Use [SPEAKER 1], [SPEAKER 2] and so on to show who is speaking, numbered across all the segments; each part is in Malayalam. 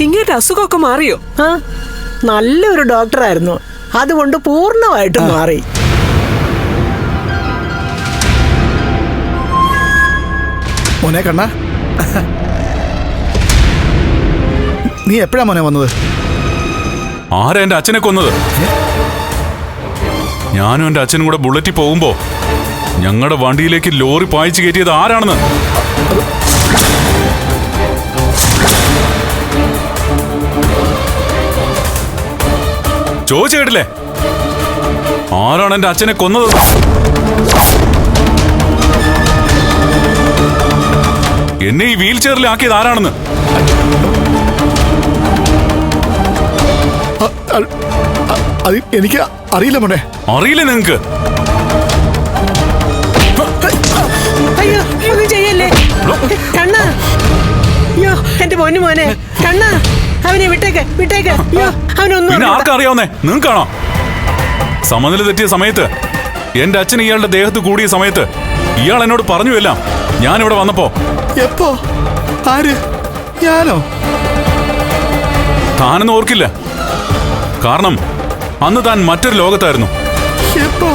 [SPEAKER 1] ഇങ്ങേറ്റ അസുഖമൊക്കെ മാറിയോ?
[SPEAKER 2] ആ, നല്ലൊരു ഡോക്ടറായിരുന്നു. അതുകൊണ്ട് പൂർണ്ണമായിട്ടും മാറി.
[SPEAKER 3] മോനെ കണ്ണ, നീ എപ്പോഴാ മോനെ വന്നത്?
[SPEAKER 4] ആരാ എന്റെ അച്ഛനെ കൊന്നത്? ഞാനും എന്റെ അച്ഛനും കൂടെ ബുള്ളറ്റിൽ പോകുമ്പോ ഞങ്ങളുടെ വണ്ടിയിലേക്ക് ലോറി പായിച്ചു കയറ്റിയത് ആരാണെന്ന് ചോദിച്ചു കേട്ടില്ലേ? ആരാണ് എന്റെ അച്ഛനെ കൊന്നത്? എന്നെ ഈ വീൽ ചെയറിൽ ആക്കിയത് ആരാണെന്ന്?
[SPEAKER 3] എനിക്ക് അറിയില്ല മോനെ.
[SPEAKER 4] അറിയില്ല നിങ്ങക്ക്?
[SPEAKER 2] അയ്യോ, ഒന്നും ചെയ്യല്ലേ കണ്ണ. അയ്യോ എന്റെ പൊന്നു മോനെ കണ്ണ, അവനെ വിട്ടേക്ക് വിട്ടേക്ക്. അയ്യോ അവനൊന്നും.
[SPEAKER 4] പിന്നെ ആർക്കറിയാവുന്നേ? നിങ്ങൾക്കാണോ? സമനില തെറ്റിയ സമയത്ത് എന്റെ അച്ഛൻ ഇയാളുടെ ദേഹത്ത് കൂടിയ സമയത്ത് ഇയാൾ എന്നോട് പറഞ്ഞു എല്ലാം. ഞാനിവിടെ വന്നപ്പോ.
[SPEAKER 3] എപ്പോ? ആര്? ഞാനോ?
[SPEAKER 4] താനൊന്നും ഓർക്കില്ല. കാരണം അന്ന് താൻ മറ്റൊരു ലോകത്തായിരുന്നു.
[SPEAKER 3] എപ്പോ?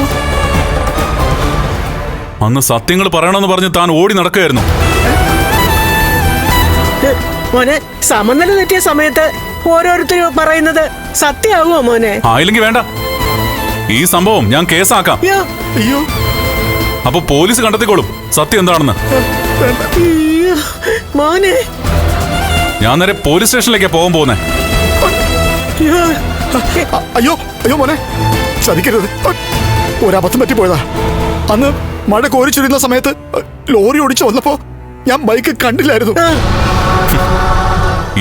[SPEAKER 4] അന്ന് സത്യങ്ങൾ പറയണമെന്ന് പറഞ്ഞ് താൻ ഓടി നടക്കുകയായിരുന്നു.
[SPEAKER 2] മോനെ, സമനില തെറ്റിയ സമയത്ത് ഓരോരുത്തരും പറയുന്നത് സത്യമാകുമോ മോനെ?
[SPEAKER 4] ആയില്ലെങ്കിൽ വേണ്ട, ഈ സംഭവം ഞാൻ കേസാക്കാം.
[SPEAKER 3] അയ്യോ,
[SPEAKER 4] അപ്പൊ പോലീസ് കണ്ടെത്തിക്കോളും സത്യം എന്താണെന്ന്.
[SPEAKER 2] മോനെ,
[SPEAKER 4] ഞാൻ നേരെ പോലീസ് സ്റ്റേഷനിലേക്കാ പോകാൻ പോകുന്നേ.
[SPEAKER 3] അയ്യോ അയ്യോ മോനെ, ചതിക്കരുത്. ഒരബദ്ധം പറ്റിപ്പോയതാ. അന്ന് മഴ കോരിച്ചൊരിയുന്ന സമയത്ത് ലോറി ഓടിച്ചു വന്നപ്പോ ഞാൻ ബൈക്ക് കണ്ടില്ലായിരുന്നു.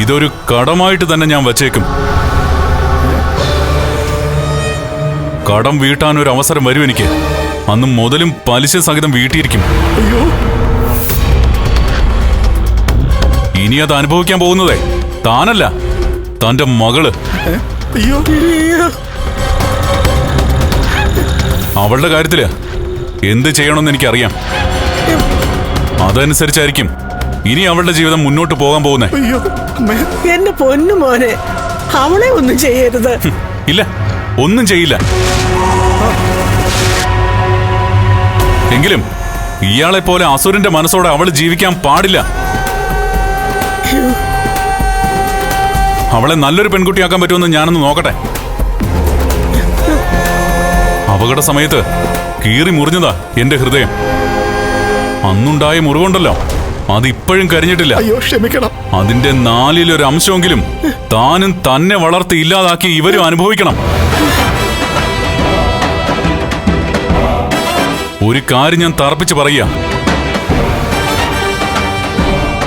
[SPEAKER 4] ഇതൊരു കടമായിട്ട് തന്നെ ഞാൻ വച്ചേക്കും. കടം വീട്ടാൻ ഒരു അവസരം വരും എനിക്ക്. അന്ന് മുതലും പലിശ സഹിതം വീട്ടിയിരിക്കും.
[SPEAKER 3] അയ്യോ,
[SPEAKER 4] ഇനി അത് അനുഭവിക്കാൻ പോകുന്നതേ താനല്ല, തന്റെ മകള്.
[SPEAKER 3] അയ്യോ,
[SPEAKER 4] അവളുടെ കാര്യത്തില് എന്ത് ചെയ്യണമെന്ന് എനിക്കറിയാം. അതനുസരിച്ചായിരിക്കും ഇനി അവളുടെ ജീവിതം മുന്നോട്ട് പോകാൻ പോകുന്നേ.
[SPEAKER 3] അയ്യോ അമ്മേ.
[SPEAKER 2] എന്റെ പൊന്നു മോനെ, അവളെ ഒന്നും ചെയ്യരുത്.
[SPEAKER 4] ഇല്ല, ഒന്നും ചെയ്യില്ല. എങ്കിലും ഇയാളെ പോലെ അസുരന്റെ മനസ്സോടെ അവള് ജീവിക്കാൻ പാടില്ല. അവളെ നല്ലൊരു പെൺകുട്ടിയാക്കാൻ പറ്റുമെന്ന് ഞാനൊന്ന് നോക്കട്ടെ. അപകട സമയത്ത് കീറി മുറിഞ്ഞതാ എന്റെ ഹൃദയം. അന്നുണ്ടായ മുറിവുണ്ടല്ലോ, അതിപ്പോഴും കരിഞ്ഞിട്ടില്ല.
[SPEAKER 3] അയ്യോ ക്ഷമിക്കണം.
[SPEAKER 4] അതിന്റെ 4-ൽ 1 അംശമെങ്കിലും താനും തന്നെ വളർത്തി ഇല്ലാതാക്കി ഇവരും അനുഭവിക്കണം. ഒരു കാര്യം ഞാൻ തറപ്പിച്ച് പറയാ,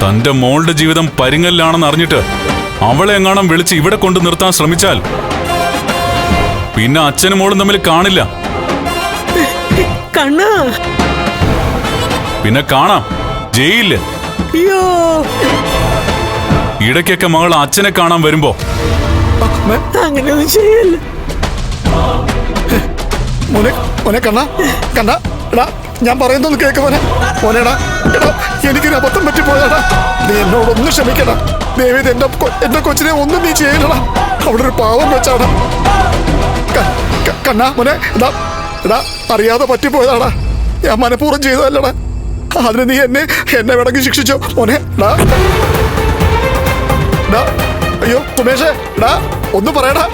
[SPEAKER 4] തന്റെ മോളുടെ ജീവിതം പരിങ്ങലിലാണെന്ന് അറിഞ്ഞിട്ട് അവളെ എങ്ങാണം വിളിച്ച് ഇവിടെ കൊണ്ടു നിർത്താൻ ശ്രമിച്ചാൽ പിന്നെ അച്ഛനും മോളും തമ്മിൽ കാണില്ല.
[SPEAKER 2] കണ്ണാ,
[SPEAKER 4] പിന്നെ കാണാം ജയിലില്.
[SPEAKER 2] അയ്യോ,
[SPEAKER 4] ഇടയ്ക്കൊക്കെ മകൾ അച്ഛനെ കാണാൻ വരുമ്പോ.
[SPEAKER 2] അങ്ങനെയൊന്നും ചെയ്യല്ല
[SPEAKER 3] മോനെ. മോനെ കണ്ണ, കണ്ണ, എടാ ഞാൻ പറയുന്നൊന്ന് കേക്ക് മോനെ. മോനെടാ, എടാ എനിക്കൊരു അബദ്ധം പറ്റിപ്പോയതാടാ. നീ എന്നോടൊന്നും ക്ഷമിക്കടാ. ദേവിത് എന്റെ കൊച്ചിനെ ഒന്നും നീ ചെയ്യലടാ. അവിടെ ഒരു പാവം വെച്ചാടാ. കണ്ണ മോനെ, എടാ എടാ അറിയാതെ പറ്റിപ്പോയതാടാ. ഞാൻ മനഃപൂർവ്വം ചെയ്തതല്ലടാ. അതിന് നീ എന്നെ വേണമെങ്കിൽ ശിക്ഷിച്ചോ മോനെ. അയ്യോ സുമേഷേ, എടാ ഒന്നും പറയടാ.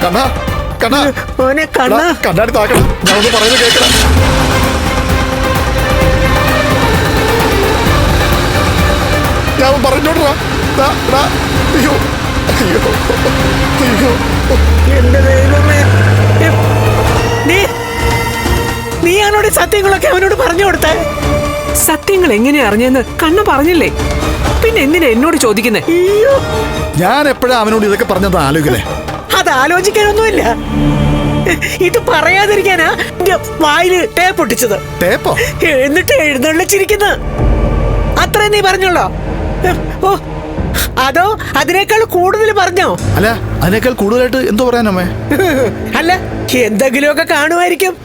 [SPEAKER 3] കണ്ണ കണ്ണ
[SPEAKER 2] മോനെ, കണ്ണാ
[SPEAKER 3] കണ്ണാടി താക്കണം. ഞാൻ ഒന്ന് പറയുന്നത് കേൾക്കണം. ഞാൻ പറഞ്ഞോട്ടാ. അയ്യോ അയ്യോ അയ്യോ,
[SPEAKER 2] എന്റെ ദൈവമേ. നീയാണോട് സത്യങ്ങളൊക്കെ അവനോട് പറഞ്ഞു കൊടുത്തേ?
[SPEAKER 1] സത്യങ്ങൾ എങ്ങനെയാ അറിഞ്ഞെന്ന് കണ്ണ പറഞ്ഞില്ലേ? പിന്നെ എന്തിനാ എന്നോട് ചോദിക്കുന്നേ?
[SPEAKER 2] അയ്യോ,
[SPEAKER 3] ഞാൻ എപ്പോഴാ അവനോട് ഇതൊക്കെ പറഞ്ഞത് ആലോചിക്കലേ?
[SPEAKER 2] അത് ആലോചിക്കാനൊന്നുമില്ല. ഇത് പറയാതിരിക്കാനാ എന്റെ വായില് ടേപ്പ് ഒട്ടിച്ചത്.
[SPEAKER 3] ടേപ്പോ?
[SPEAKER 2] എന്നിട്ട് എഴുന്നള്ളിച്ചിരിക്കുന്ന അത്ര നീ പറഞ്ഞോളോ? ഓ, അതോ അതിനേക്കാൾ കൂടുതൽ പറഞ്ഞോ?
[SPEAKER 3] അല്ല, അതിനേക്കാൾ കൂടുതലായിട്ട് എന്തോ പറയാനമ്മേ?
[SPEAKER 2] അല്ല, എന്തെങ്കിലുമൊക്കെ കാണുമായിരിക്കും.